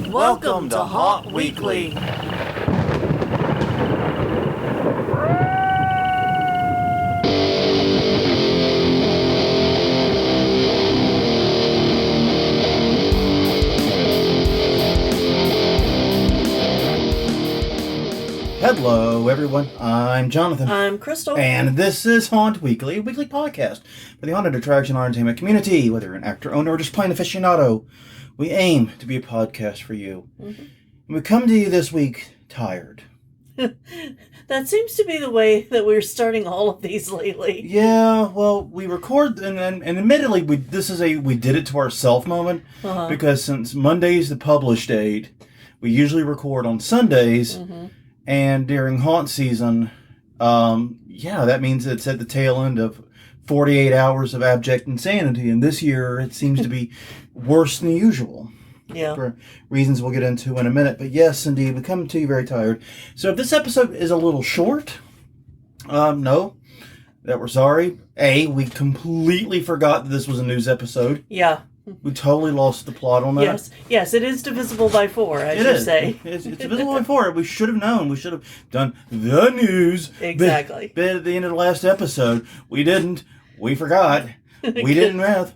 Welcome to Haunt Weekly. Hello, everyone. I'm Jonathan. I'm Crystal. And this is Haunt Weekly, a weekly podcast for the haunted attraction and entertainment community. Whether you're an actor, owner, or just plain aficionado, we aim to be a podcast for you. Mm-hmm. And we come to you this week tired. That seems to be the way that we're starting all of these lately. Yeah, well, we record, and admittedly, we did it to ourselves moment, because since Monday's the published date, we usually record on Sundays. Mm-hmm. And during haunt season, that means it's at the tail end of 48 hours of abject insanity. And this year, it seems to be worse than usual. Yeah. For reasons we'll get into in a minute. But yes, indeed, we come to you very tired. So if this episode is a little short, no, that we're sorry. We completely forgot that this was a news episode. Yeah. We totally lost the plot on that. Yes, it is divisible by 4, I should say. It's divisible by 4. We should have known. We should have done the news. Exactly. Bit at the end of the last episode. We didn't. We forgot. We didn't math.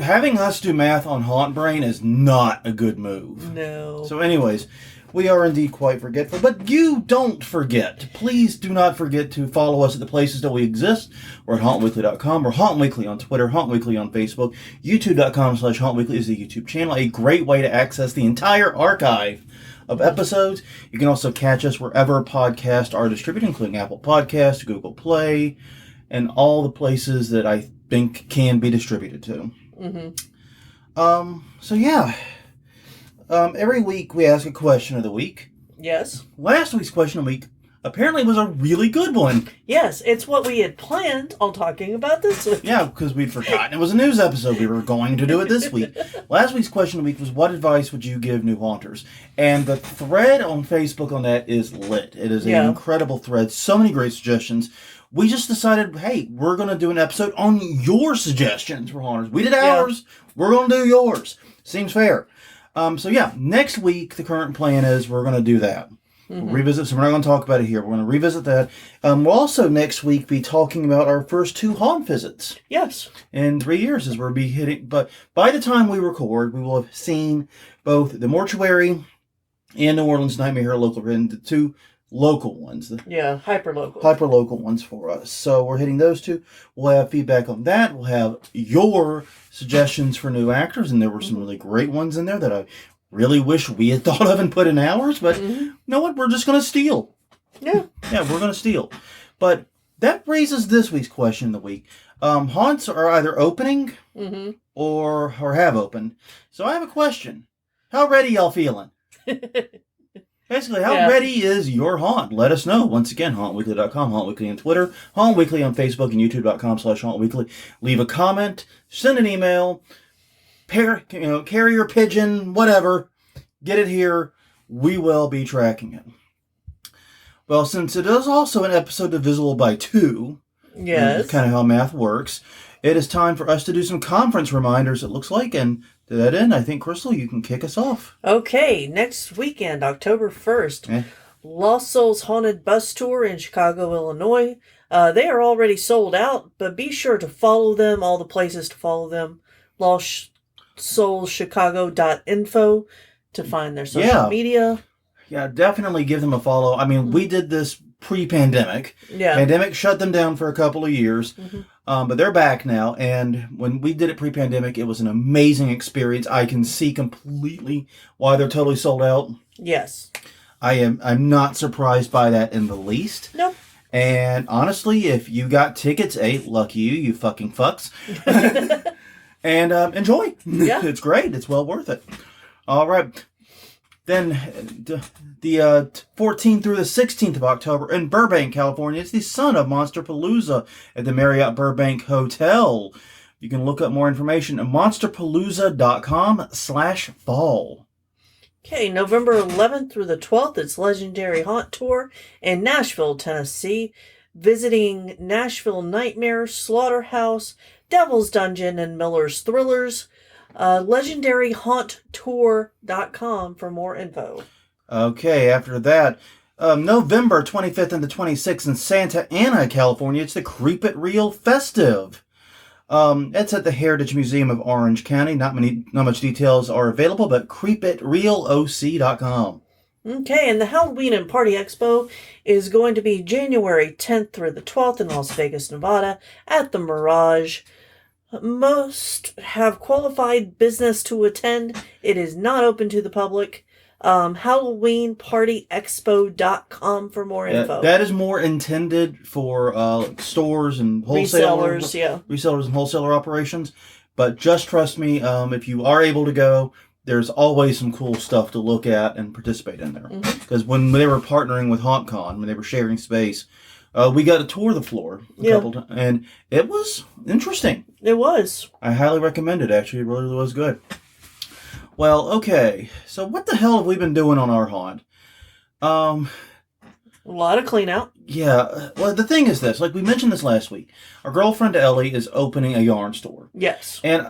Having us do math on Haunt Brain is not a good move. No. So anyways, we are indeed quite forgetful, but you don't forget. Please do not forget to follow us at the places that we exist. We're at hauntweekly.com. We're Haunt Weekly on Twitter, Haunt Weekly on Facebook. YouTube.com/HauntWeekly is the YouTube channel. A great way to access the entire archive of episodes. You can also catch us wherever podcasts are distributed, including Apple Podcasts, Google Play, and all the places that I think can be distributed to. Mm-hmm. Every week we ask a question of the week. Yes. Last week's question of the week apparently was a really good one. Yes, it's what we had planned on talking about this week. Yeah, because we'd forgotten it was a news episode. We were going to do it this week. Last week's question of the week was, what advice would you give new haunters? And the thread on Facebook on that is lit. It is an incredible thread. So many great suggestions. We just decided, hey, we're going to do an episode on your suggestions for haunters. We did ours. We're going to do yours. Seems fair. Next week, the current plan is we're going to do that. Mm-hmm. We'll revisit, so we're not going to talk about it here. We're going to revisit that. We'll also next week be talking about our first 2 haunt visits. Yes. In 3 years, as we'll be hitting. But by the time we record, we will have seen both the Mortuary and New Orleans Nightmare Local, and the 2 local ones. Hyper-local. Hyper-local ones for us. So we're hitting those 2. We'll have feedback on that. We'll have your suggestions for new actors, and there were some really great ones in there that I really wish we had thought of and put in ours, but you know what? We're just going to steal. Yeah. Yeah, we're going to steal. But that raises this week's question of the week. Haunts are either opening or have opened. So I have a question. How ready y'all feeling? Basically, how ready is your haunt? Let us know. Once again, hauntweekly.com, Haunt Weekly on Twitter, Haunt Weekly on Facebook, and youtube.com/hauntweekly. Leave a comment, send an email, carrier pigeon, whatever. Get it here. We will be tracking it. Well, since it is also an episode divisible by 2, yes, kind of how math works, it is time for us to do some conference reminders, it looks like, and to that end, I think, Crystal, you can kick us off. Okay, next weekend, October 1st, Lost Souls Haunted Bus Tour in Chicago, Illinois. They are already sold out, but be sure to follow them, all the places to follow them. LostSoulsChicago.info to find their social media. Yeah, definitely give them a follow. I mean, we did this pre-pandemic. Yeah. Pandemic shut them down for a couple of years. But they're back now, and when we did it pre-pandemic, it was an amazing experience. I can see completely why they're totally sold out. Yes. I'm not surprised by that in the least. Nope. And honestly, if you got tickets, lucky you fucking fucks. And enjoy. Yeah. It's great. It's well worth it. All right. Then the 14th through the 16th of October in Burbank, California, it's the Son of Monsterpalooza at the Marriott Burbank Hotel. You can look up more information at monsterpalooza.com/fall. Okay, November 11th through the 12th, it's Legendary Haunt Tour in Nashville, Tennessee, visiting Nashville Nightmare, Slaughterhouse, Devil's Dungeon, and Miller's Thrillers. LegendaryHauntTour.com for more info. Okay, after that, November 25th and the 26th in Santa Ana, California, it's the Creep It Real Festive. It's at the Heritage Museum of Orange County. Not much details are available, but creepitrealoc.com. Okay, and the Halloween and Party Expo is going to be January 10th through the 12th in Las Vegas, Nevada at the Mirage. Most have qualified business to attend. It is not open to the public. HalloweenPartyExpo.com for more info. That is more intended for stores and resellers and wholesaler operations. But just trust me, if you are able to go, there's always some cool stuff to look at and participate in there. Because when they were partnering with HauntCon, when they were sharing space, we got to tour the floor a couple times, and it was interesting. It was. I highly recommend it, actually. It really was good. Well, okay. So what the hell have we been doing on our haunt? A lot of clean out. Yeah. Well, the thing is this. Like we mentioned this last week. Our girlfriend Ellie is opening a yarn store. Yes. And,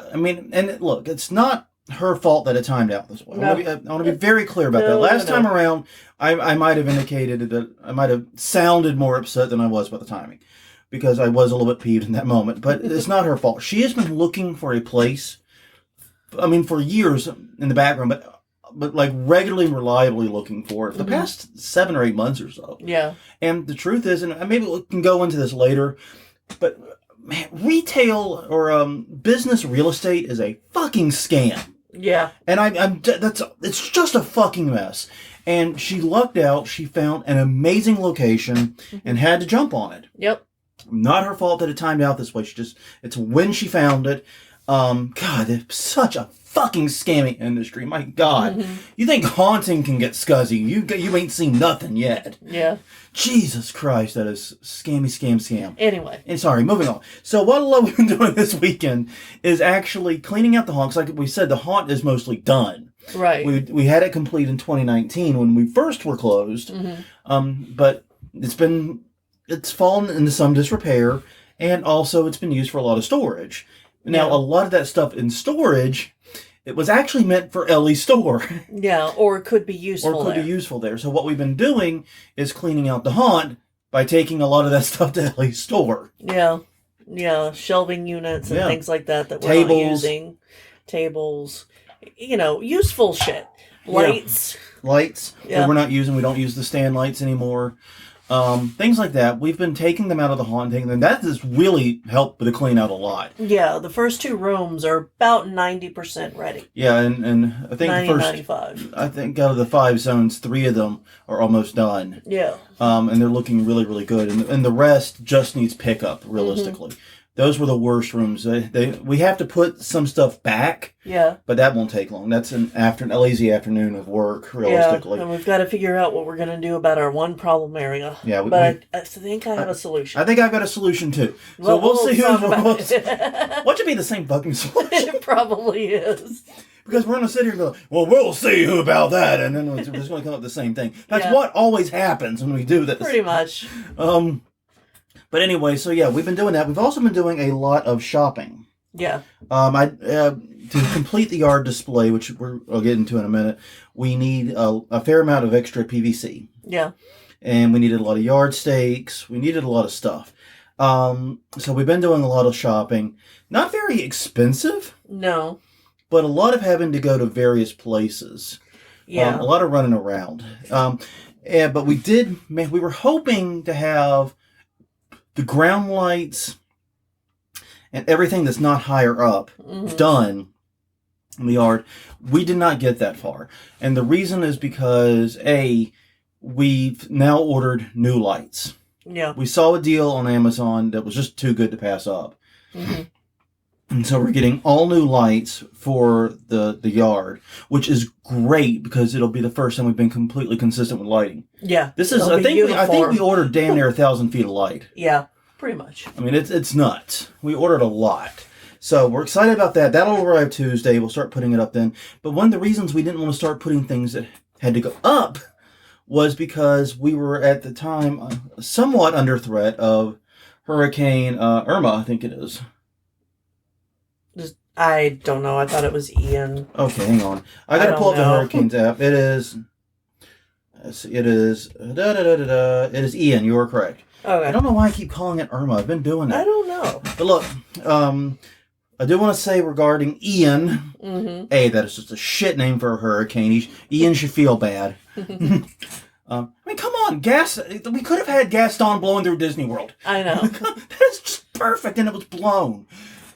look, it's not her fault that it timed out this way. No. I want to be very clear about that. Last time around, I might have indicated that I might have sounded more upset than I was about the timing. Because I was a little bit peeved in that moment. But it's not her fault. She has been looking for a place, for years in the background, but like regularly and reliably looking for it for the past 7 or 8 months or so. Yeah. And the truth is, and maybe we can go into this later, but man, retail or business real estate is a fucking scam. Yeah. And it's just a fucking mess. And she lucked out. She found an amazing location and had to jump on it. Yep. Not her fault that it timed out this way. It's when she found it. God, it's such a fucking scammy industry. My God. You think haunting can get scuzzy. You ain't seen nothing yet. Yeah. Jesus Christ, that is scam. Anyway. And sorry, moving on. So what we've been doing this weekend is actually cleaning out the haunt. Like we said, the haunt is mostly done. Right. We had it complete in 2019 when we first were closed. But it's fallen into some disrepair, and also it's been used for a lot of storage. Now, a lot of that stuff in storage, it was actually meant for Ellie's store. Yeah, or it could be useful there. So what we've been doing is cleaning out the haunt by taking a lot of that stuff to Ellie's store. Yeah. Yeah, shelving units and things like that we're not using. Tables. Useful shit. Lights. That we're not using. We don't use the stand lights anymore. Things like that. We've been taking them out of the haunt, and that has really helped with the clean out a lot. Yeah, the first 2 rooms are about 90% ready. Yeah, and I think 95. I think out of the 5 zones, 3 of them are almost done. Yeah. And they're looking really, really good, and the rest just needs pickup, realistically. Those were the worst rooms. We have to put some stuff back. Yeah. But that won't take long. That's a lazy afternoon of work, realistically. Yeah, and we've got to figure out what we're going to do about our one problem area. Yeah. But I think I have a solution. I think I've got a solution, too. So we'll see what should be the same fucking solution. It probably is. Because we're going to sit here and go, well, we'll see about that. And then we're just going to come up with the same thing. That's what always happens when we do this. Pretty much. But anyway, so yeah, we've been doing that. We've also been doing a lot of shopping. Yeah. To complete the yard display, which I'll get into in a minute, we need a fair amount of extra PVC. Yeah. And we needed a lot of yard stakes. We needed a lot of stuff. So we've been doing a lot of shopping. Not very expensive. No. But a lot of having to go to various places. Yeah. A lot of running around. But we were hoping to have the ground lights and everything that's not higher up done in the yard. We did not get that far. And the reason is because, we've now ordered new lights. Yeah. We saw a deal on Amazon that was just too good to pass up. And so we're getting all new lights for the yard, which is great because it'll be the first time we've been completely consistent with lighting. Yeah. I think we ordered damn near 1,000 feet of light. Yeah, pretty much. I mean, it's nuts. We ordered a lot. So we're excited about that. That'll arrive Tuesday. We'll start putting it up then. But one of the reasons we didn't want to start putting things that had to go up was because we were at the time somewhat under threat of Hurricane Irma, I think it is. I don't know. I thought it was Ian. Okay, hang on. I gotta pull up the Hurricanes app. It is. It is. It is Ian. You are correct. Okay. I don't know why I keep calling it Irma. I've been doing that. I don't know. But look, I do want to say regarding Ian. Mm-hmm. A, that is just a shit name for a hurricane. Ian should feel bad. I mean, come on, we could have had Gaston blowing through Disney World. I know. That is just perfect, and it was blown.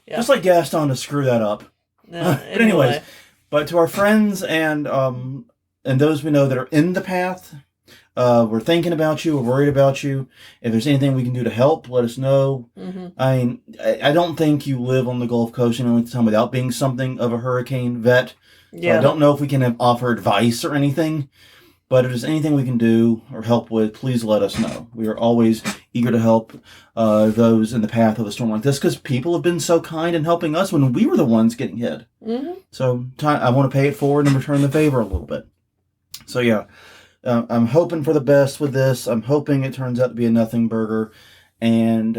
Yeah. Just like Gaston to screw that up. Yeah, But anyways, but to our friends and those we know that are in the path, we're thinking about you. We're worried about you. If there's anything we can do to help, let us know. Mm-hmm. I mean, I don't think you live on the Gulf Coast any length of time without being something of a hurricane vet. Yeah. So I don't know if we can offer advice or anything. But if there's anything we can do or help with, please let us know. We are always eager to help those in the path of a storm like this because people have been so kind in helping us when we were the ones getting hit. Mm-hmm. So I want to pay it forward and return the favor a little bit. So yeah, I'm hoping for the best with this. I'm hoping it turns out to be a nothing burger and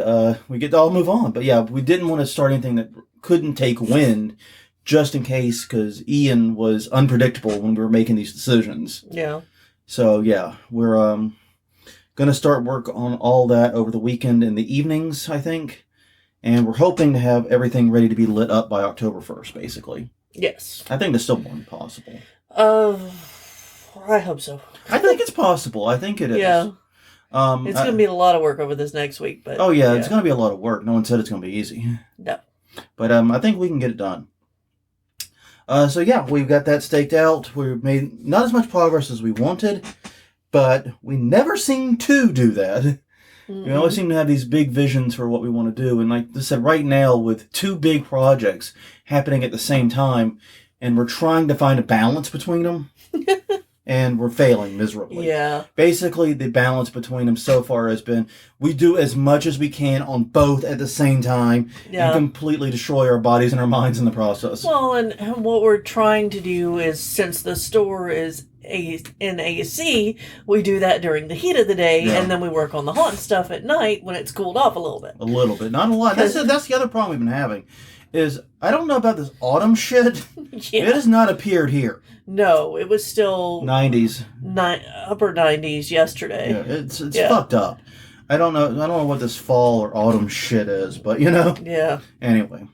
we get to all move on. But yeah, we didn't want to start anything that couldn't take wind just in case because Ian was unpredictable when we were making these decisions. Yeah. So, yeah, we're going to start work on all that over the weekend in the evenings, I think. And we're hoping to have everything ready to be lit up by October 1st, basically. Yes. I think that's still more than possible. I hope so. I think it's possible. I think it is. Yeah. It's going to be a lot of work over this next week. But it's going to be a lot of work. No one said it's going to be easy. No. But I think we can get it done. So yeah, we've got that staked out. We've made not as much progress as we wanted, but we never seem to do that. Mm-hmm. We always seem to have these big visions for what we want to do. And like I said, right now with two big projects happening at the same time, and we're trying to find a balance between them, and we're failing miserably. Yeah. Basically, the balance between them so far has been we do as much as we can on both at the same time and completely destroy our bodies and our minds in the process. Well, and what we're trying to do is, since the store is in AC, we do that during the heat of the day, and then we work on the haunt stuff at night when it's cooled off a little bit. A little bit. Not a lot. That's the other problem we've been having. Is I don't know about this autumn shit. Yeah. It has not appeared here. No, it was still 90s. Upper 90s yesterday. Yeah, it's fucked up. I don't know what this fall or autumn shit is, but you know. Yeah. Anyway,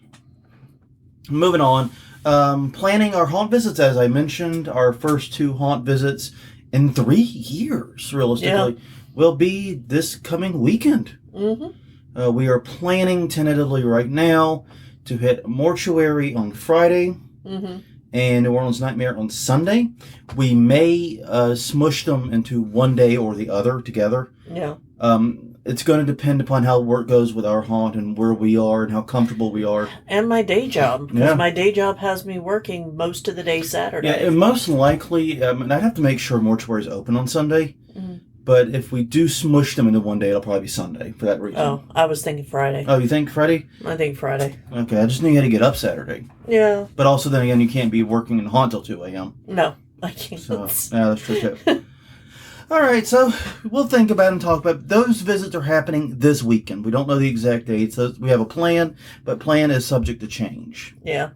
moving on. Planning our haunt visits, as I mentioned, our first 2 haunt visits in 3 years, realistically, will be this coming weekend. Mm-hmm. We are planning tentatively right now to hit Mortuary on Friday and New Orleans Nightmare on Sunday. We may smush them into one day or the other together. Yeah. It's going to depend upon how work goes with our haunt and where we are and how comfortable we are. And my day job. Because my day job has me working most of the day Saturday. Yeah, and most likely, and I'd have to make sure Mortuary is open on Sunday. Mm-hmm. But if we do smush them into one day, it'll probably be Sunday for that reason. Oh, I was thinking Friday. Oh, you think Friday? I think Friday. Okay, I just knew you had to get up Saturday. Yeah. But also then again, you can't be working in haunt till 2 a.m. No, I can't. So, yeah, that's true too. All right, so we'll think about and talk about those visits are happening this weekend. We don't know the exact dates. We have a plan, but plan is subject to change. Yeah.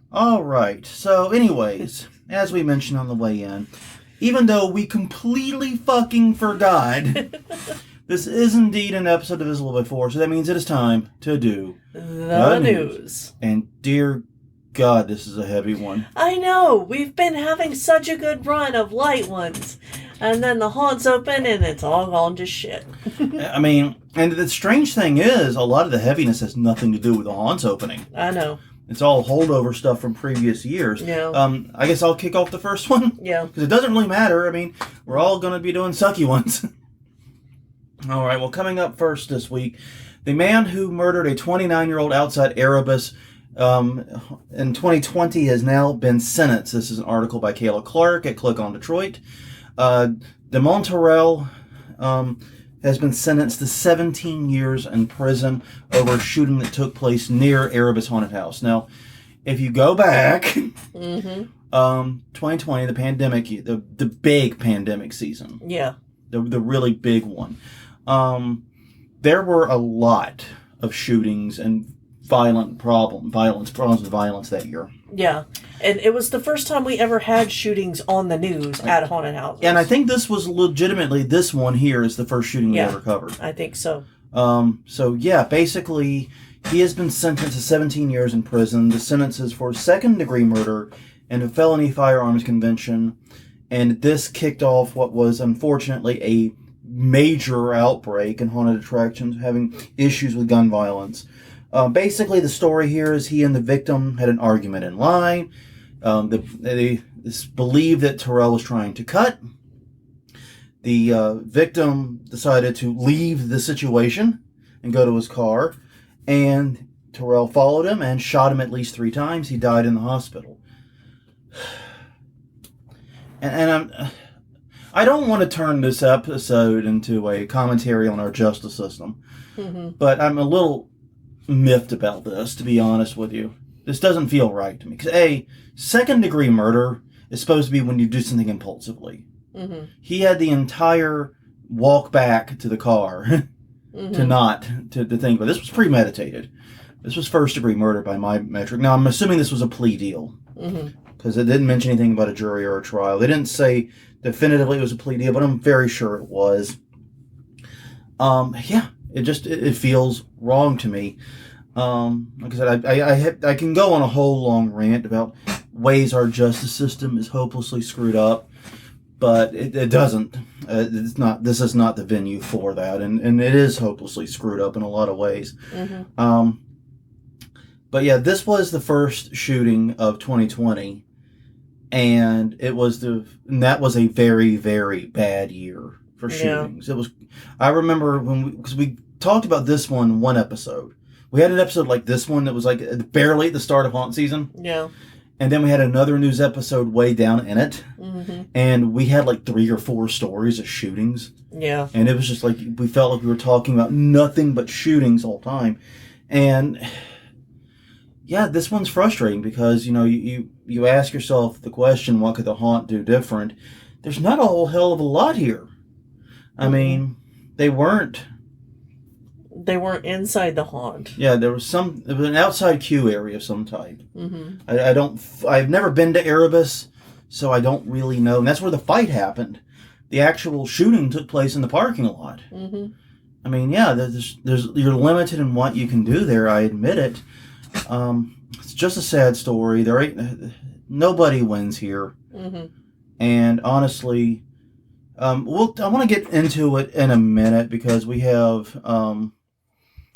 All right. So anyways, as we mentioned on the way in, even though we completely fucking forgot, this is indeed an episode of Visible Before, so that means it is time to do the news. And dear God, this is a heavy one. I know. We've been having such a good run of light ones. And then the haunts open and it's all gone to shit. I mean, and the strange thing is, a lot of the heaviness has nothing to do with the haunts opening. I know. It's all holdover stuff from previous years. Yeah. I guess I'll kick off the first one. Yeah. Because it doesn't really matter. I mean, we're all going to be doing sucky ones. All right, well, coming up first this week, the man who murdered a 29-year-old outside Erebus in 2020 has now been sentenced. This is an article by Kayla Clark at Click on Detroit. DeMonterell has been sentenced to 17 years in prison over a shooting that took place near Erebus Haunted House. Now, if you go back, 2020, the pandemic, the big pandemic season. Yeah. The really big one. There were a lot of shootings and problems with violence that year. Yeah. And it was the first time we ever had shootings on the news at haunted houses. And I think this was legitimately, this one here is the first shooting we ever covered. I think so. So yeah, basically, he has been sentenced to 17 years in prison. The sentence is for second-degree murder and a felony firearms conviction. And this kicked off what was, unfortunately, a major outbreak in haunted attractions, having issues with gun violence. Basically, the story here is he and the victim had an argument in line. It's believed that Terrell was trying to cut. The victim decided to leave the situation and go to his car. And Terrell followed him and shot him at least 3 times. He died in the hospital. And I don't want to turn this episode into a commentary on our justice system. Mm-hmm. But I'm a little miffed about this, to be honest with you. This doesn't feel right to me. Because second-degree murder is supposed to be when you do something impulsively. Mm-hmm. He had the entire walk back to the car to think, but this was premeditated. This was first-degree murder by my metric. Now, I'm assuming this was a plea deal. Because it didn't mention anything about a jury or a trial. They didn't say definitively it was a plea deal, but I'm very sure it was. It feels wrong to me. Like I said, I can go on a whole long rant about ways our justice system is hopelessly screwed up, but it doesn't. It's not. This is not the venue for that, and it is hopelessly screwed up in a lot of ways. But yeah, this was the first shooting of 2020, and that was a very, very bad year for shootings. It was. I remember because we talked about this one episode. We had an episode like this one that was like barely at the start of haunt season. Yeah. And then we had another news episode way down in it. And we had like 3 or 4 stories of shootings. Yeah. And it was just like, we felt like we were talking about nothing but shootings all the time. And yeah, this one's frustrating because, you ask yourself the question, what could the haunt do different? There's not a whole hell of a lot here. I mean, they weren't inside the haunt. Yeah, it was an outside queue area of some type. I've never been to Erebus, so I don't really know. And that's where the fight happened. The actual shooting took place in the parking lot. I mean, yeah, you're limited in what you can do there. I admit it. It's just a sad story. Nobody wins here. And honestly, I want to get into it in a minute because we have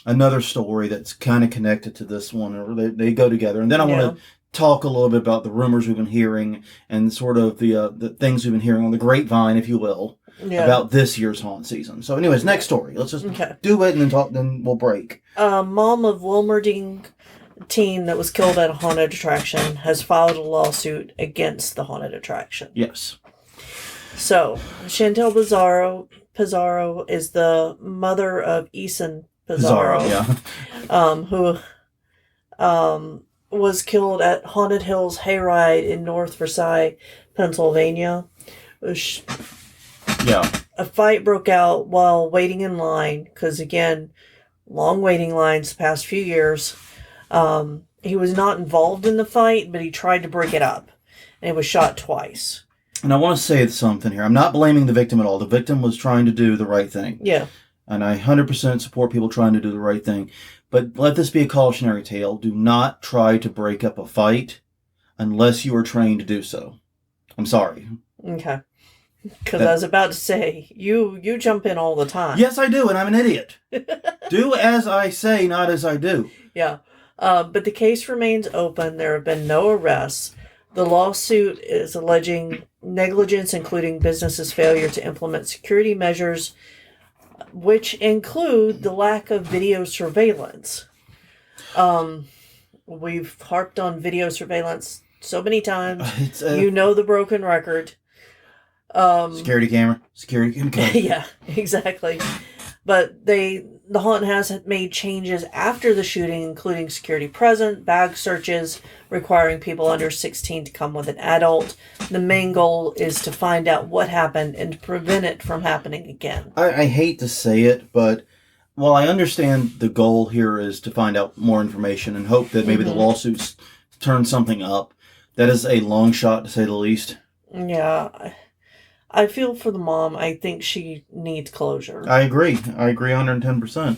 another story that's kind of connected to this one, or they go together. And then I want to talk a little bit about the rumors we've been hearing and sort of the things we've been hearing on the grapevine, if you will, about this year's haunt season. So anyways, next story. Let's just do it and then talk. Then we'll break. Mom of Wilmerding teen that was killed at a haunted attraction has filed a lawsuit against the haunted attraction. Yes. So, Chantel Pizarro is the mother of Eason Pizarro, who was killed at Haunted Hills Hayride in North Versailles, Pennsylvania. A fight broke out while waiting in line, because again, long waiting lines the past few years. He was not involved in the fight, but he tried to break it up, and he was shot twice. And I want to say something here. I'm not blaming the victim at all. The victim was trying to do the right thing. Yeah. And I 100% support people trying to do the right thing. But let this be a cautionary tale. Do not try to break up a fight unless you are trained to do so. I'm sorry. Okay. Because I was about to say, you jump in all the time. Yes, I do, and I'm an idiot. Do as I say, not as I do. Yeah. But the case remains open. There have been no arrests. The lawsuit is alleging negligence, including businesses' failure to implement security measures, which include the lack of video surveillance. We've harped on video surveillance so many times. The broken record. Security camera. Yeah, exactly. But the haunt has made changes after the shooting, including security present, bag searches, requiring people under 16 to come with an adult. The main goal is to find out what happened and to prevent it from happening again. I hate to say it, but while I understand the goal here is to find out more information and hope that maybe the lawsuits turn something up, that is a long shot to say the least. Yeah. I feel for the mom. I think she needs closure. I agree 110%.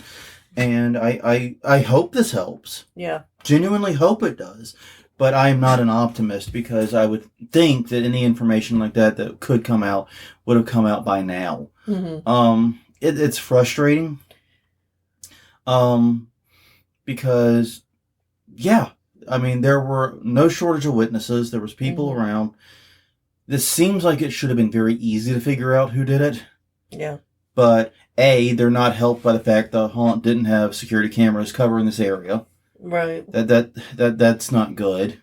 And I hope this helps. Yeah. Genuinely hope it does. But I am not an optimist because I would think that any information like that could come out would have come out by now. It's frustrating. Because, yeah, I mean, there were no shortage of witnesses. There was people around. This seems like it should have been very easy to figure out who did it. Yeah. But A, they're not helped by the fact the haunt didn't have security cameras covering this area. Right. That's not good.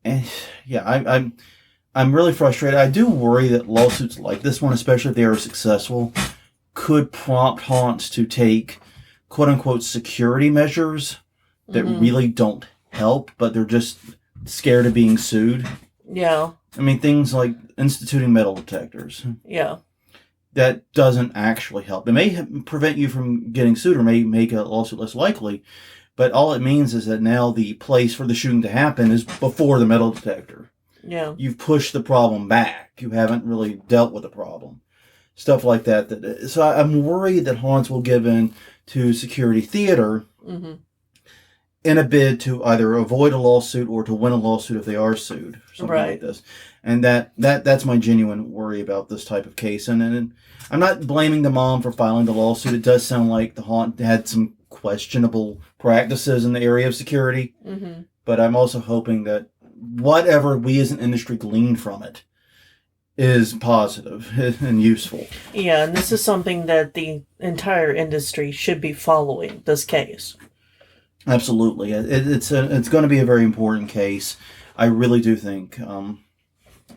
And yeah, I'm really frustrated. I do worry that lawsuits like this one, especially if they are successful, could prompt haunts to take quote unquote security measures that really don't help, but they're just scared of being sued. Yeah. I mean, things like instituting metal detectors. Yeah. That doesn't actually help. It may prevent you from getting sued or may make a lawsuit less likely, but all it means is that now the place for the shooting to happen is before the metal detector. Yeah. You've pushed the problem back. You haven't really dealt with the problem. Stuff like that. So I'm worried that haunts will give in to security theater in a bid to either avoid a lawsuit or to win a lawsuit if they are sued. Or something like this. And that's my genuine worry about this type of case. And I'm not blaming the mom for filing the lawsuit. It does sound like the haunt had some questionable practices in the area of security. But I'm also hoping that whatever we as an industry glean from it is positive and useful. Yeah, and this is something that the entire industry should be following, this case. Absolutely. It's going to be a very important case. I really do think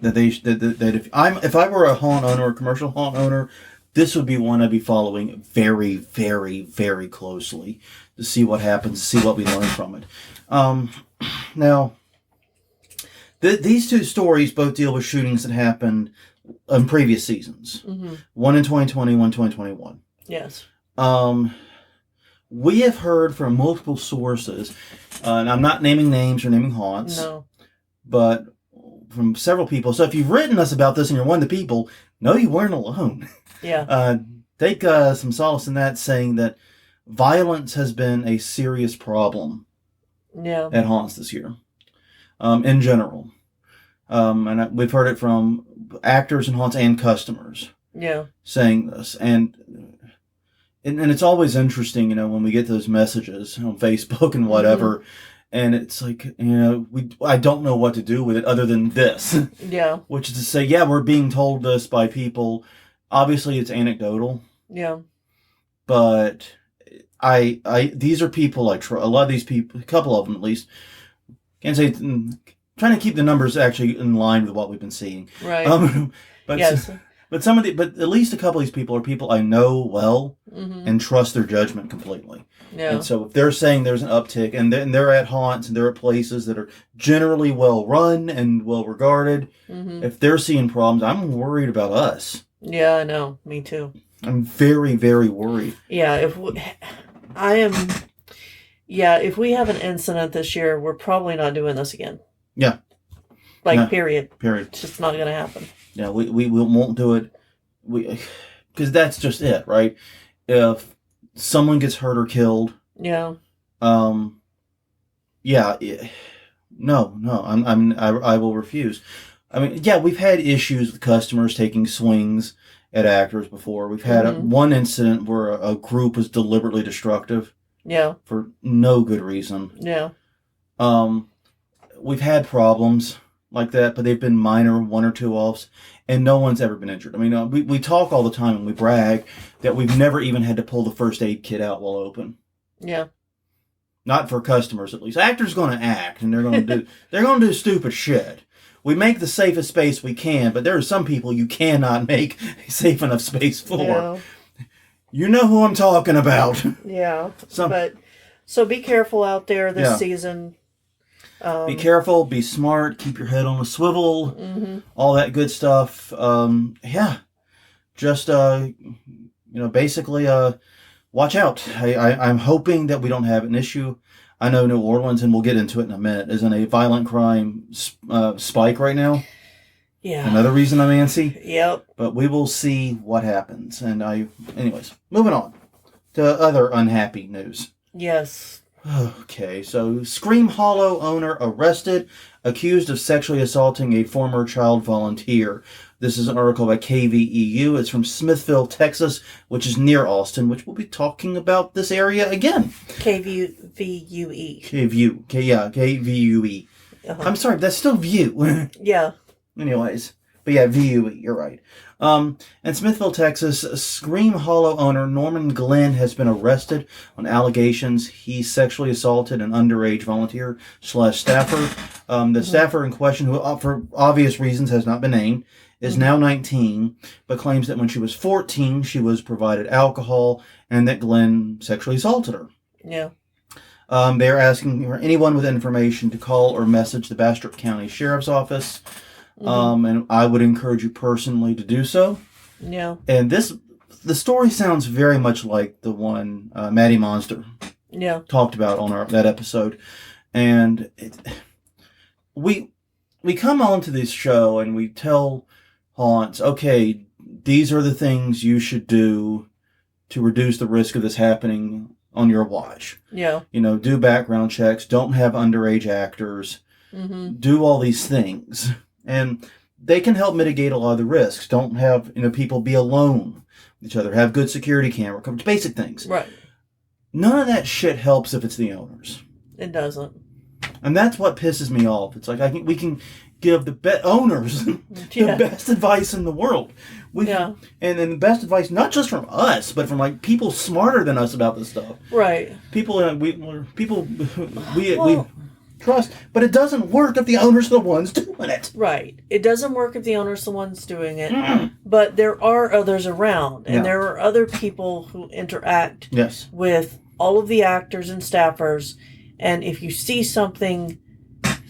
that if I were a haunt owner, a commercial haunt owner, this would be one I'd be following very, very, very closely to see what happens, to see what we learn from it. Now, these two stories both deal with shootings that happened in previous seasons. One in 2020, one in 2021. Yes. We have heard from multiple sources, and I'm not naming names or naming haunts. No. But from several people. So if you've written us about this and you're one of the people, know you weren't alone. Yeah. Take some solace in that, saying that violence has been a serious problem at haunts this year, in general. And we've heard it from actors and haunts and customers saying this. And it's always interesting, when we get those messages on Facebook and whatever, and it's like, I don't know what to do with it other than this. Yeah. Which is to say, we're being told this by people. Obviously, it's anecdotal. Yeah. But these are people I trust. A lot of these people, a couple of them at least, can't say, trying to keep the numbers actually in line with what we've been seeing. Right. But yes. But but at least a couple of these people are people I know well and trust their judgment completely. Yeah. And so if they're saying there's an uptick and they're at haunts and they're at places that are generally well run and well regarded, if they're seeing problems, I'm worried about us. Yeah, I know. Me too. I'm very, very worried. Yeah, if we have an incident this year, we're probably not doing this again. Yeah. Period. Period. It's just not going to happen. Yeah, we won't do it. Because that's just it, right? If someone gets hurt or killed. Yeah. No, I will refuse. I mean, we've had issues with customers taking swings at actors before. We've had one incident where a group was deliberately destructive. Yeah. For no good reason. Yeah. We've had problems like that, but they've been minor, one or two offs, and no one's ever been injured. I mean, we talk all the time and we brag that we've never even had to pull the first aid kit out while open. Yeah. Not for customers, at least. Actors going to act, and they're going to do stupid shit. We make the safest space we can, but there are some people you cannot make a safe enough space for. Yeah. You know who I'm talking about. Yeah. So be careful out there this season. Be careful, be smart, keep your head on a swivel, all that good stuff. Just, basically, watch out. I'm hoping that we don't have an issue. I know New Orleans, and we'll get into it in a minute, is in a violent crime spike right now. Yeah. Another reason I'm antsy. Yep. But we will see what happens. And anyways, moving on to other unhappy news. Yes. Okay, so Scream Hollow owner arrested, accused of sexually assaulting a former child volunteer. This is an article by KVEU. It's from Smithville, Texas, which is near Austin, which we'll be talking about this area again. KVUE. KVUE. Uh-huh. I'm sorry, that's still View. Yeah. Anyways, but yeah, VUE, you're right. In Smithville, Texas, Scream Hollow owner Norman Glenn has been arrested on allegations he sexually assaulted an underage volunteer / staffer. The staffer in question, who for obvious reasons has not been named, is now 19, but claims that when she was 14, she was provided alcohol and that Glenn sexually assaulted her. Yeah. They're asking for anyone with information to call or message the Bastrop County Sheriff's Office. And I would encourage you personally to do so. Yeah. And the story sounds very much like the one Maddie Monster talked about on that episode. And we come onto this show and we tell haunts, okay, these are the things you should do to reduce the risk of this happening on your watch. Yeah. Do background checks, don't have underage actors, do all these things. And they can help mitigate a lot of the risks. Don't have people be alone with each other. Have good security camera coverage. Basic things. Right. None of that shit helps if it's the owners. It doesn't. And that's what pisses me off. It's like we can give the owners the best advice in the world. And then the best advice, not just from us, but from like people smarter than us about this stuff. Right. People we trust, but it doesn't work if the owners are the ones doing it. Right. It doesn't work if the owner's the ones doing it. But there are others around, and there are other people who interact with all of the actors and staffers. And if you see something,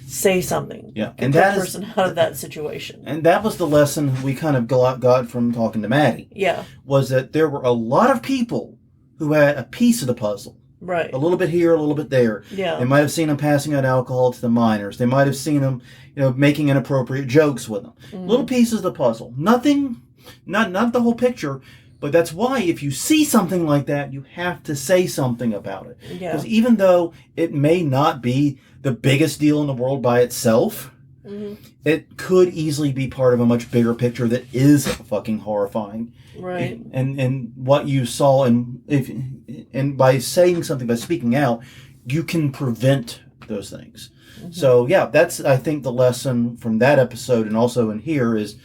say something. Yeah, Get that person out of that situation. And that was the lesson we kind of got from talking to Maddie. Yeah. Was that there were a lot of people who had a piece of the puzzle. Right. A little bit here, a little bit there. Yeah. They might have seen him passing out alcohol to the minors. They might have seen him, making inappropriate jokes with them. Little pieces of the puzzle. Nothing, not the whole picture, but that's why if you see something like that, you have to say something about it. Yeah. Because even though it may not be the biggest deal in the world by itself, it could easily be part of a much bigger picture that is fucking horrifying. Right. And what you saw, and by saying something, by speaking out, you can prevent those things. So yeah, that's I think the lesson from that episode, and also in here, is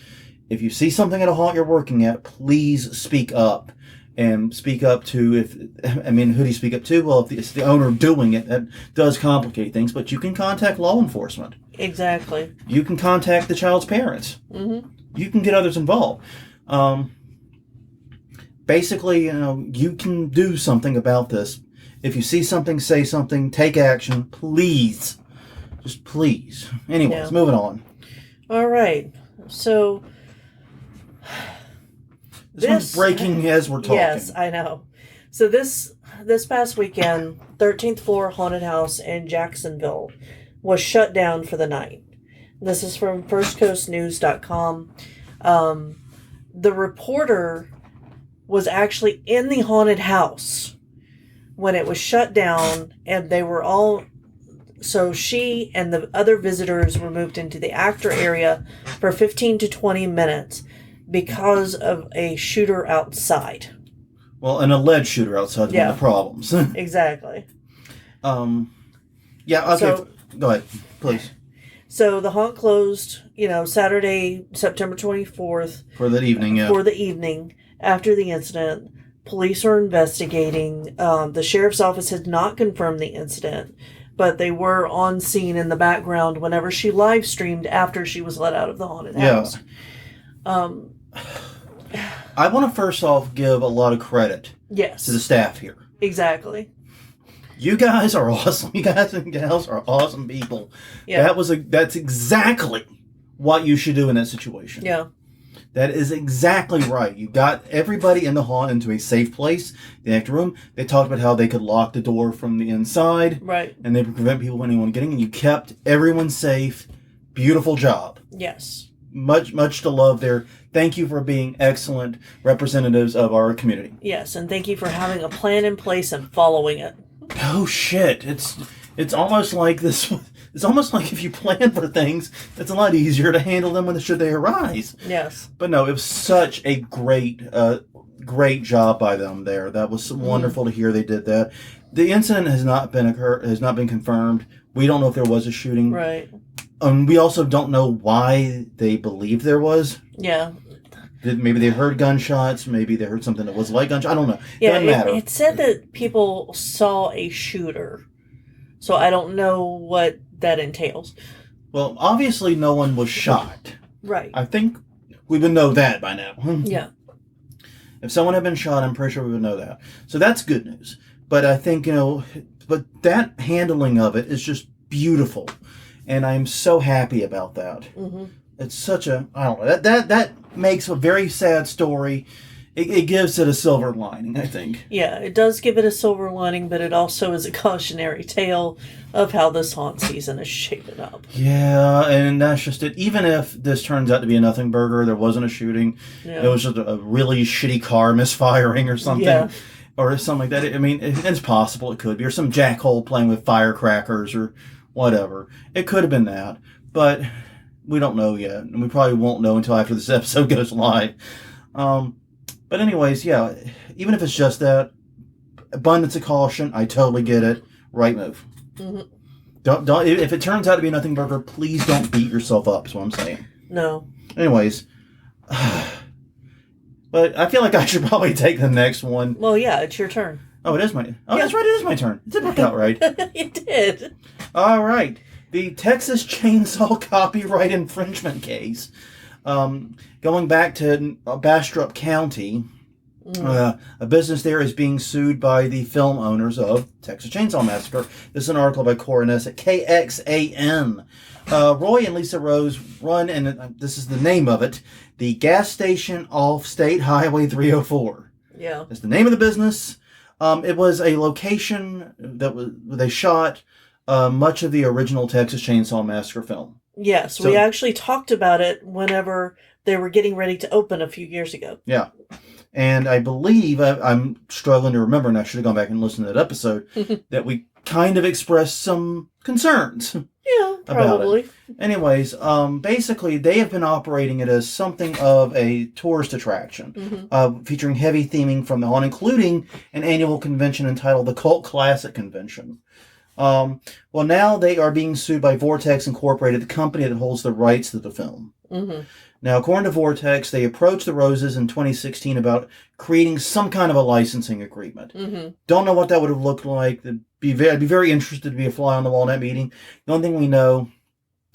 if you see something at a haunt you're working at, please speak up. And speak up to who do you speak up to? Well, if it's the owner doing it, that does complicate things, but you can contact law enforcement. Exactly. You can contact the child's parents. You can get others involved. Basically, you can do something about this. If you see something, say something, take action, please. Just please. Anyways, moving on. All right. So this one's breaking as we're talking. Yes, I know. So this past weekend, 13th floor haunted house in Jacksonville was shut down for the night. This is from firstcoastnews.com. The reporter was actually in the haunted house when it was shut down, and they were all... So she and the other visitors were moved into the actor area for 15 to 20 minutes because of a shooter outside. Well, an alleged shooter outside is one of the problems. Exactly. Yeah, okay. So, go ahead, please. So the haunt closed, Saturday, September 24th. For the evening, For the evening after the incident. Police are investigating. The sheriff's office has not confirmed the incident, but they were on scene in the background whenever she live streamed after she was let out of the haunted house. I want to first off give a lot of credit to the staff here. Exactly. You guys are awesome. You guys and gals are awesome people. Yeah. That's exactly what you should do in that situation. Yeah. That is exactly right. You got everybody in the hall into a safe place, the actor room. They talked about how they could lock the door from the inside. Right. And they would prevent people, anyone getting in. You kept everyone safe. Beautiful job. Yes. Much to love there. Thank you for being excellent representatives of our community. Yes, and thank you for having a plan in place and following it. Oh shit! It's almost like this. It's almost like if you plan for things, it's a lot easier to handle them should they arise. Yes. But no, it was such a great job by them there. That was wonderful to hear they did that. The incident has not been confirmed. We don't know if there was a shooting. Right. We also don't know why they believed there was. Yeah. Maybe they heard gunshots. Maybe they heard something that was like gunshots. I don't know. Yeah, Doesn't matter. It said that people saw a shooter. So I don't know what that entails. Well, obviously no one was shot. Right. I think we would know that by now. Yeah. If someone had been shot, I'm pretty sure we would know that. So that's good news. But I think, but that handling of it is just beautiful. And I'm so happy about that. Mm-hmm. It's such a, I don't know, that makes a very sad story. It gives it a silver lining, I think. Yeah, it does give it a silver lining, but it also is a cautionary tale of how this haunt season is shaping up. Yeah, and that's just it. Even if this turns out to be a nothing burger, there wasn't a shooting, it was just a really shitty car misfiring or something, or something like that. I mean, it's possible it could be, or some jackhole playing with firecrackers or whatever. It could have been that, but we don't know yet, and we probably won't know until after this episode goes live. But anyways, yeah, even if it's just that, abundance of caution, I totally get it. Right move. Mm-hmm. Don't. If it turns out to be a nothing burger, please don't beat yourself up, is what I'm saying. No. Anyways, but I feel like I should probably take the next one. Well, yeah, it's your turn. Oh, it is my... Oh, that's right, it is my turn. It did work out right. It did. All right. The Texas Chainsaw copyright infringement case. Going back to Bastrop County, a business there is being sued by the film owners of Texas Chainsaw Massacre. This is an article by Coroness at KXAN. Roy and Lisa Rose run, and this is the name of it, the gas station off State Highway 304. Yeah. That's the name of the business. It was a location they shot much of the original Texas Chainsaw Massacre film. Yes, so, we actually talked about it whenever they were getting ready to open a few years ago. Yeah. And I believe, I'm struggling to remember, and I should have gone back and listened to that episode, that we kind of expressed some concerns. Yeah, probably. Anyways, basically, they have been operating it as something of a tourist attraction, featuring heavy theming from the haunt, including an annual convention entitled the Cult Classic Convention. Well, now they are being sued by Vortex Incorporated, the company that holds the rights to the film. Mm-hmm. Now, according to Vortex, they approached the Roses in 2016 about creating some kind of a licensing agreement. Mm-hmm. Don't know what that would have looked like. I'd be very interested to be a fly on the wall in that meeting. The only thing we know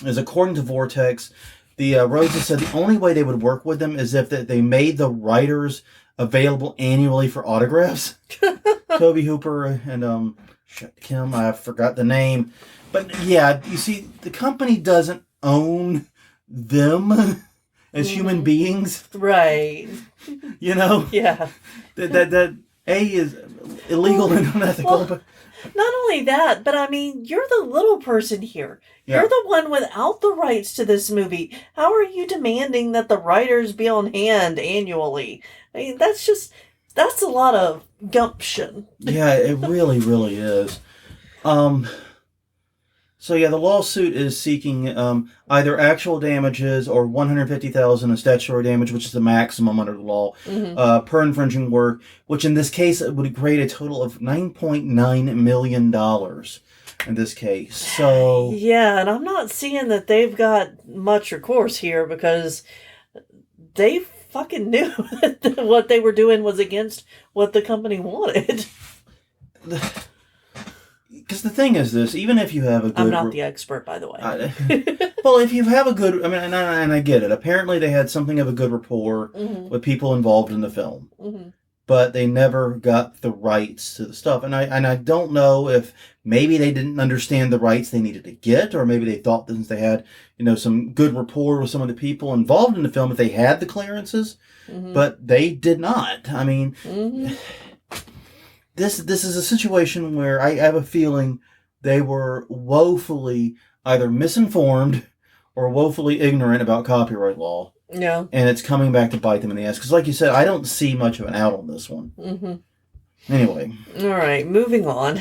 is, according to Vortex, the Roses said the only way they would work with them is if they made the writers available annually for autographs. Toby Hooper and Kim, I forgot the name. But yeah, you see, the company doesn't own them as human beings. Right. You know? Yeah. That is illegal and unethical. Well, not only that, but I mean, you're the little person here. Yeah. You're the one without the rights to this movie. How are you demanding that the writers be on hand annually? I mean, that's a lot of gumption. Yeah, it really, really is. So yeah, the lawsuit is seeking either actual damages or $150,000 in statutory damage, which is the maximum under the law, per infringing work, which in this case would create a total of $9.9 million in this case. So yeah, and I'm not seeing that they've got much recourse here because they fucking knew that what they were doing was against what the company wanted. Because the thing is this, even if you have a good... I'm not the expert, by the way. Well, if you have a good... I mean, and I get it. Apparently they had something of a good rapport with people involved in the film. Mm-hmm. but they never got the rights to the stuff. And I don't know if maybe they didn't understand the rights they needed to get, or maybe they thought that since they had, some good rapport with some of the people involved in the film, if they had the clearances, but they did not. I mean, this is a situation where I have a feeling they were woefully either misinformed or woefully ignorant about copyright law. Yeah. And it's coming back to bite them in the ass. Because like you said, I don't see much of an out on this one. Anyway. All right, moving on.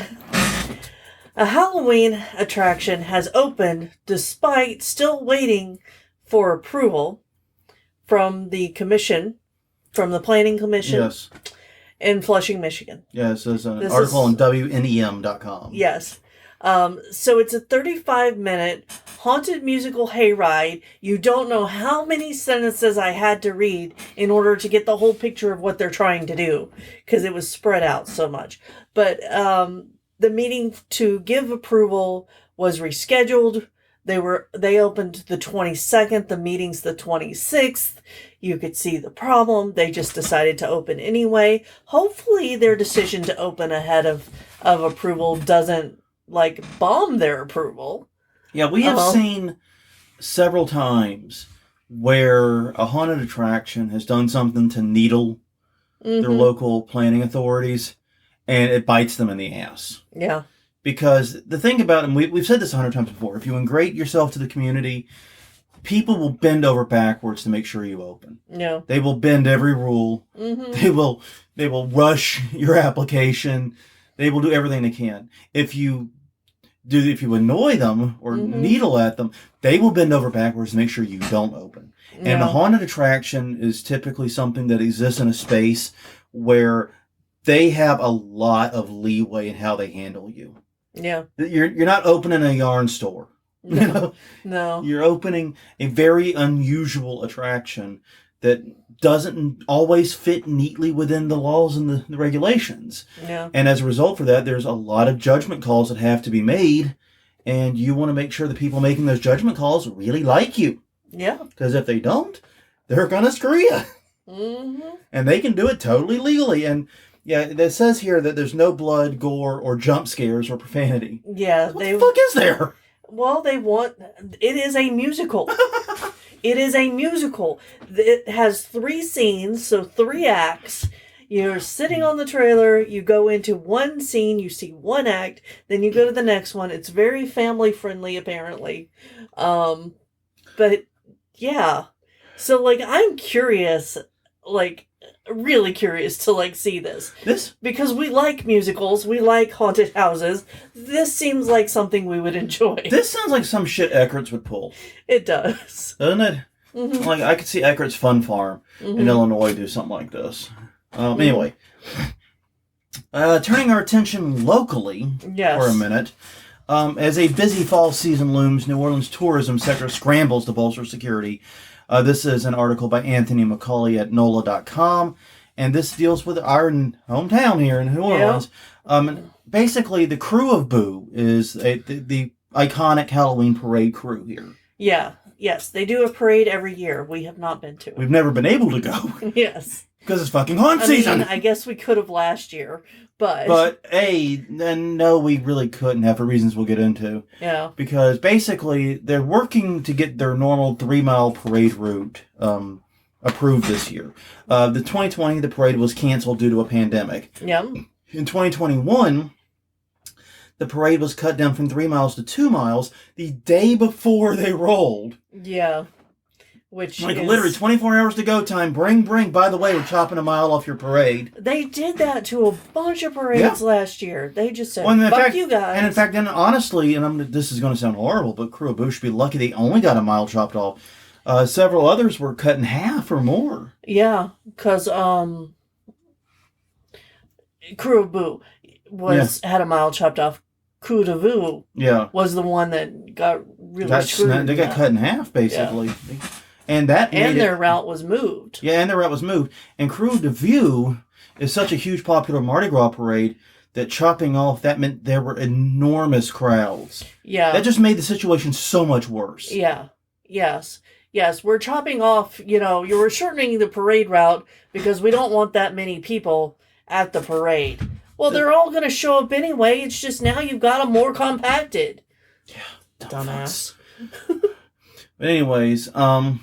A Halloween attraction has opened despite still waiting for approval from the commission, from the Planning Commission. Yes. In Flushing, Michigan. Yes, there's an article on WNEM.com. Yes. So it's a 35-minute haunted musical hayride. You don't know how many sentences I had to read in order to get the whole picture of what they're trying to do, because it was spread out so much. But the meeting to give approval was rescheduled. They opened the 22nd. The meeting's the 26th. You could see the problem. They just decided to open anyway. Hopefully their decision to open ahead of approval doesn't bomb their approval. Yeah, we have seen several times where a haunted attraction has done something to needle their local planning authorities, and it bites them in the ass. Yeah. Because the thing about it, and we've said this 100 times before, if you ingrate yourself to the community, people will bend over backwards to make sure you open. Yeah. They will bend every rule. They will rush your application. They will do everything they can. If you annoy them or needle at them, they will bend over backwards to make sure you don't open. Yeah. And a haunted attraction is typically something that exists in a space where they have a lot of leeway in how they handle you. Yeah. You're not opening a yarn store. No. No. You're opening a very unusual attraction that doesn't always fit neatly within the laws and the regulations. Yeah. And as a result for that, there's a lot of judgment calls that have to be made, and you want to make sure the people making those judgment calls really like you. Yeah. Because if they don't, they're going to screw you. And they can do it totally legally. And yeah, it says here that there's no blood, gore, or jump scares or profanity. Yeah. What the fuck is there? Well, it is a musical. It is a musical. It has 3 scenes, so 3 acts. You're sitting on the trailer, you go into one scene, you see one act, then you go to the next one. It's very family friendly, apparently. But yeah. So I'm curious, really curious to see this. Because we like musicals, we like haunted houses. This seems like something we would enjoy. This sounds like some shit Eckert's would pull. It does. Doesn't it? I could see Eckert's Fun Farm in Illinois do something like this. Anyway, turning our attention locally for a minute. As a busy fall season looms, New Orleans tourism sector scrambles to bolster security. This is an article by Anthony McCauley at NOLA.com, and this deals with our hometown here in New Orleans. Yeah. Basically, the crew of Boo is the iconic Halloween parade crew here. Yeah, yes, they do a parade every year. We have not been to it. We've never been able to go. Yes. Because it's fucking haunt season. I guess we could have last year, but... But, no, we really couldn't have for reasons we'll get into. Yeah. Because, basically, they're working to get their normal 3-mile parade route approved this year. The 2020, the parade was canceled due to a pandemic. Yeah. In 2021, the parade was cut down from 3 miles to 2 miles the day before they rolled. Yeah. Which is... literally 24 hours to go time. Bring. By the way, we're chopping a mile off your parade. They did that to a bunch of parades last year. They just said, you guys. And in fact, honestly, this is going to sound horrible, but Crew of Boo should be lucky they only got a mile chopped off. Several others were cut in half or more. Yeah, because Crew of Boo had a mile chopped off. Coup de Vue was the one that got really screwed. They got cut in half, basically. Yeah. And their route was moved. Yeah, and their route was moved. And Crew de Vue is such a huge popular Mardi Gras parade that chopping off, that meant there were enormous crowds. Yeah. That just made the situation so much worse. Yeah. Yes. yes, we're chopping off, you're shortening the parade route because we don't want that many people at the parade. Well, they're all going to show up anyway. It's just now you've got them more compacted. Yeah, dumbass. But anyways, the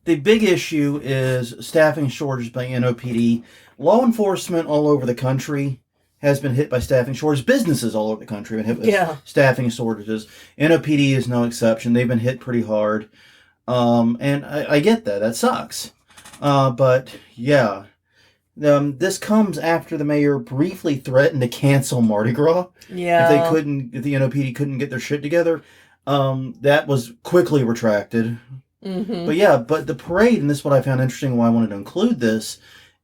big issue is staffing shortages by NOPD. Law enforcement all over the country has been hit by staffing shortages. Businesses all over the country have been hit with staffing shortages. NOPD is no exception. They've been hit pretty hard. And I get that. That sucks. But yeah. This comes after the mayor briefly threatened to cancel Mardi Gras. Yeah. If the NOPD couldn't get their shit together. That was quickly retracted. Mm-hmm. But the parade, and this is what I found interesting, why I wanted to include this,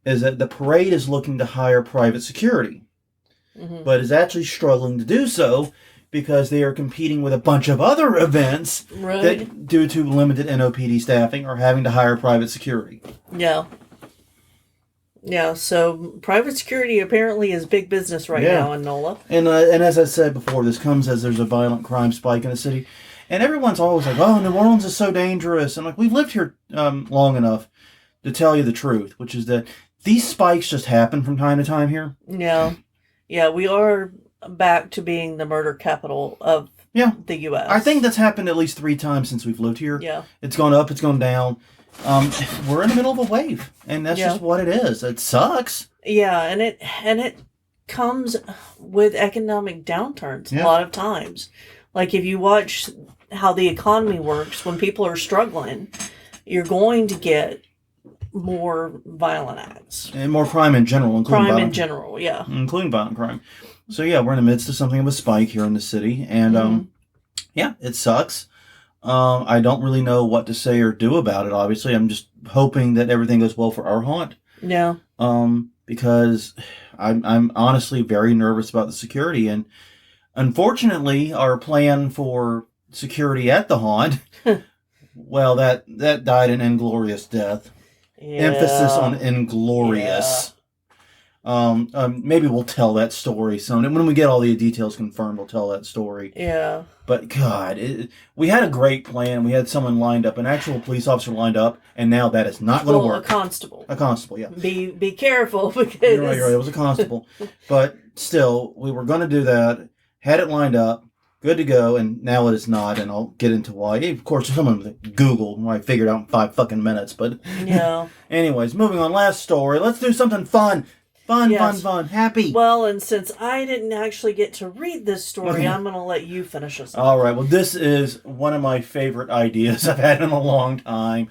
is that the parade is looking to hire private security, but is actually struggling to do so because they are competing with a bunch of other events that, due to limited NOPD staffing, are having to hire private security. Yeah. Yeah, so private security apparently is big business right now in NOLA. And as I said before, this comes as there's a violent crime spike in the city. And everyone's always like, oh, New Orleans is so dangerous. And like, we've lived here long enough to tell you the truth, which is that these spikes just happen from time to time here. Yeah. Yeah, we are back to being the murder capital of the U.S. I think that's happened at least 3 times since we've lived here. Yeah. It's gone up, it's gone down. We're in the middle of a wave, and that's just what it is. It sucks. Yeah, and it comes with economic downturns a lot of times. Like if you watch how the economy works, when people are struggling, you're going to get more violent acts. And more crime in general, including violent crime. So we're in the midst of something of a spike here in the city, and it sucks. I don't really know what to say or do about it, obviously. I'm just hoping that everything goes well for our haunt. Yeah. Because I'm honestly very nervous about the security, and unfortunately our plan for security at the haunt, well, that died an inglorious death. Yeah. Emphasis on inglorious. Yeah. Maybe we'll tell that story soon. And when we get all the details confirmed, we'll tell that story. Yeah. But God, we had a great plan. We had someone lined up, an actual police officer lined up, and now that is not going to work. A constable. A constable, yeah. Be careful because you're right. It was a constable, but still, we were going to do that. Had it lined up, good to go, and now it is not. And I'll get into why. Of course, someone Googled, I figured out in 5 fucking minutes. But anyways, moving on. Last story. Let's do something fun. Fun, happy. Well, and since I didn't actually get to read this story, I'm going to let you finish us off. All right. Well, this is one of my favorite ideas I've had in a long time.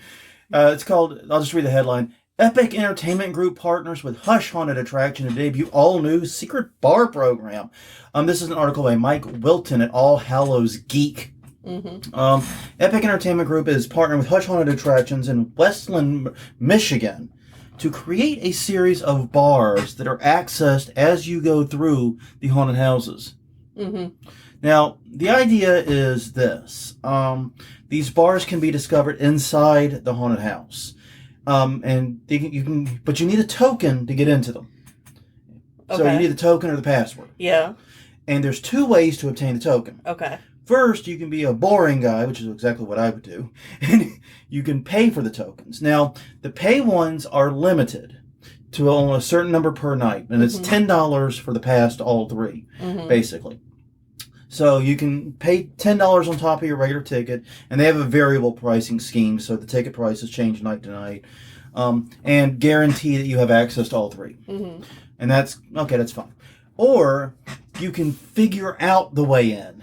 It's called, I'll just read the headline. Epic Entertainment Group partners with Hush Haunted Attraction to debut all-new secret bar program. This is an article by Mike Wilton at All Hallows Geek. Epic Entertainment Group is partnering with Hush Haunted Attractions in Westland, Michigan, to create a series of bars that are accessed as you go through the haunted houses. Now, the idea is this. These bars can be discovered inside the haunted house. And but you need a token to get into them. Okay. So you need the token or the password. Yeah. And there's 2 ways to obtain the token. Okay. First, you can be a boring guy, which is exactly what I would do, and you can pay for the tokens. Now, the pay ones are limited to only a certain number per night, and it's $10 for the pass to all 3, basically. So you can pay $10 on top of your regular ticket, and they have a variable pricing scheme, so the ticket prices change night to night, and guarantee that you have access to all 3. And that's fine. Or you can figure out the way in.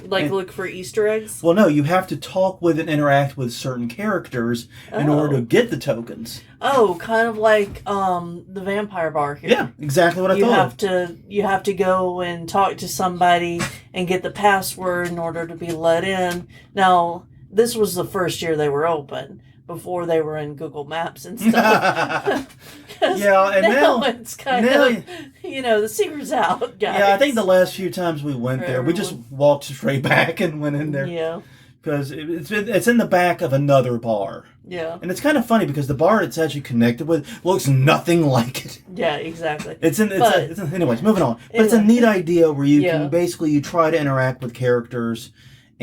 Like look for Easter eggs? Well, no, you have to talk with and interact with certain characters in order to get the tokens. Oh, kind of like the vampire bar here. Yeah, exactly what I thought. You have to go and talk to somebody and get the password in order to be let in. Now, this was the first year they were open, before they were in Google Maps and stuff. Yeah, and now it's kind of, the secret's out, guys. Yeah, I think the last few times we went there, we just walked straight back and went in there. Yeah. Because it's in the back of another bar. Yeah. And it's kind of funny because the bar it's actually connected with looks nothing like it. Yeah, exactly. Anyways, moving on. But it's a neat idea where you can basically, you try to interact with characters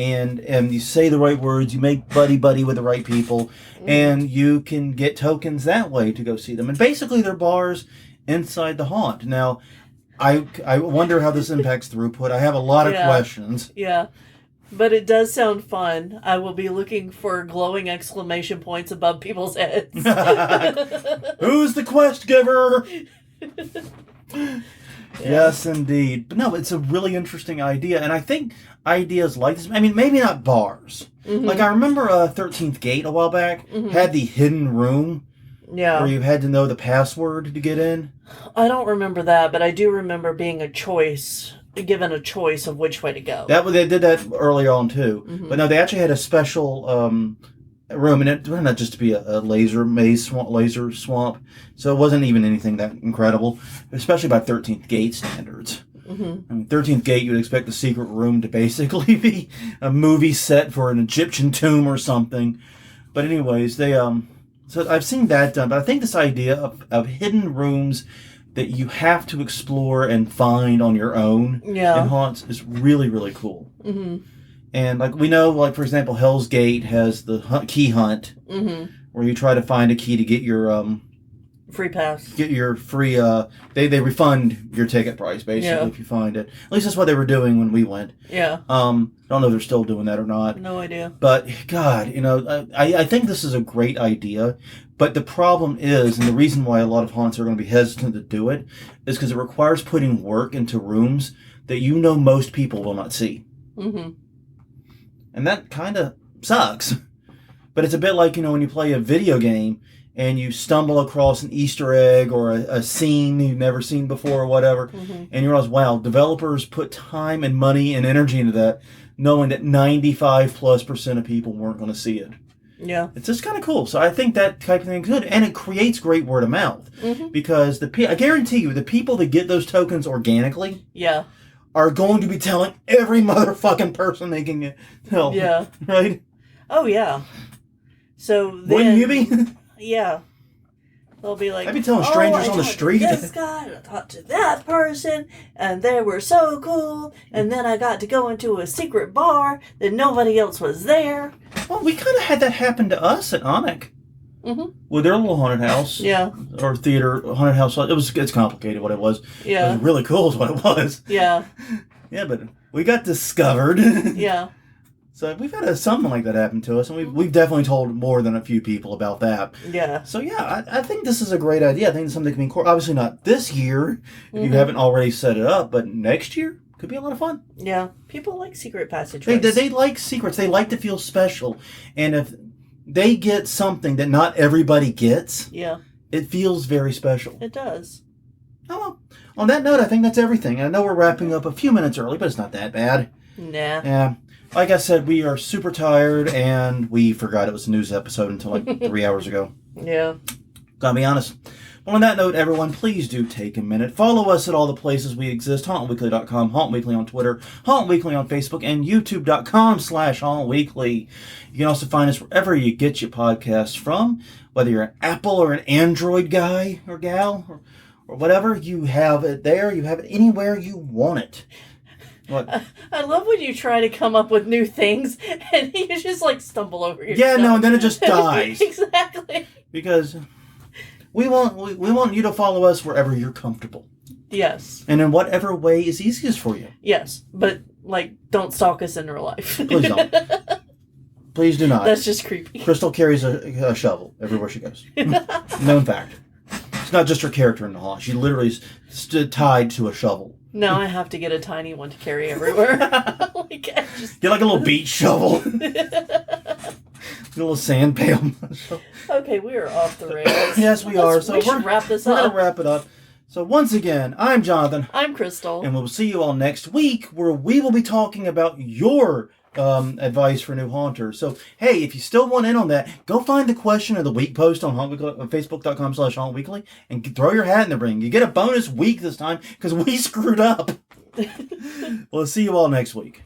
and you say the right words, you make buddy with the right people, and you can get tokens that way to go see them. And basically, they're bars inside the haunt. Now, I wonder how this impacts throughput. I have a lot of questions. Yeah. But it does sound fun. I will be looking for glowing exclamation points above people's heads. Who's the quest giver? Yes, indeed. But no, it's a really interesting idea. And I think ideas like this, I mean, maybe not bars. Mm-hmm. Like I remember 13th Gate a while back had the hidden room. Yeah. Where you had to know the password to get in. I don't remember that, but I do remember being given a choice of which way to go. They did that early on too. Mm-hmm. But no, they actually had a special room, and it turned out just to be a laser swamp. So it wasn't even anything that incredible, especially by 13th Gate standards. Mm-hmm. I mean, 13th Gate, you'd expect the secret room to basically be a movie set for an Egyptian tomb or something. But anyways, they so I've seen that done, but I think this idea of hidden rooms that you have to explore and find on your own in haunts is really, really cool. Mm-hmm. And like we know, like for example, Hell's Gate has the key hunt, where you try to find a key to get your free pass. Get your free. They refund your ticket price basically if you find it. At least that's what they were doing when we went. Yeah. I don't know if they're still doing that or not. No idea. But God, I think this is a great idea. But the problem is, and the reason why a lot of haunts are going to be hesitant to do it, is because it requires putting work into rooms that most people will not see. Mm-hmm. And that kind of sucks. But it's a bit like, when you play a video game and you stumble across an Easter egg or a scene you've never seen before or whatever, and you realize, wow, developers put time and money and energy into that, knowing that 95+% of people weren't going to see it. Yeah. It's just kind of cool. So I think that type of thing is good. And it creates great word of mouth. Mm-hmm. Because I guarantee you, the people that get those tokens organically are going to be telling every motherfucking person they can tell. Yeah. Right? Oh, yeah. So then... Wouldn't you be? Yeah. They'll be like, I'd be telling strangers on the street. This guy, I talked to that person, and they were so cool. And then I got to go into a secret bar that nobody else was there. Well, we kind of had that happen to us at Onic. Mm-hmm. With their little haunted house. Yeah. Or theater, haunted house. It's complicated what it was. Yeah. It was really cool is what it was. Yeah. Yeah, but we got discovered. Yeah. So we've had something like that happen to us, and we've definitely told more than a few people about that. Yeah. So yeah, I think this is a great idea. I think it's something that can be obviously not this year if you haven't already set it up, but next year could be a lot of fun. Yeah, people like secret passageways. They like secrets. They like to feel special, and if they get something that not everybody gets, it feels very special. It does. Oh well. On that note, I think that's everything. I know we're wrapping up a few minutes early, but it's not that bad. Nah. Yeah. Like I said, we are super tired, and we forgot it was a news episode until like 3 hours ago. Yeah. Gotta be honest. Well, on that note, everyone, please do take a minute. Follow us at all the places we exist. HauntWeekly.com, HauntWeekly on Twitter, HauntWeekly on Facebook, and YouTube.com/HauntWeekly. You can also find us wherever you get your podcasts from. Whether you're an Apple or an Android guy or gal or whatever, you have it there. You have it anywhere you want it. What? I love when you try to come up with new things and you just stumble over your stuff. No, and then it just dies. Exactly. Because we want you to follow us wherever you're comfortable. Yes. And in whatever way is easiest for you. Yes, but don't stalk us in real life. Please don't. Please do not. That's just creepy. Crystal carries a shovel everywhere she goes. Known fact. It's not just her character in the haunt. She literally is tied to a shovel. Now I have to get a tiny one to carry everywhere. Get a little beach shovel. A little sand pail. Okay, we are off the rails. Yes, we are. So we should wrap this up. We're going to wrap it up. So once again, I'm Jonathan. I'm Crystal. And we'll see you all next week where we will be talking about your advice for new haunters. So, hey, if you still want in on that, go find the question of the week post on Facebook.com/HauntWeekly and throw your hat in the ring. You get a bonus week this time because we screwed up. We'll see you all next week.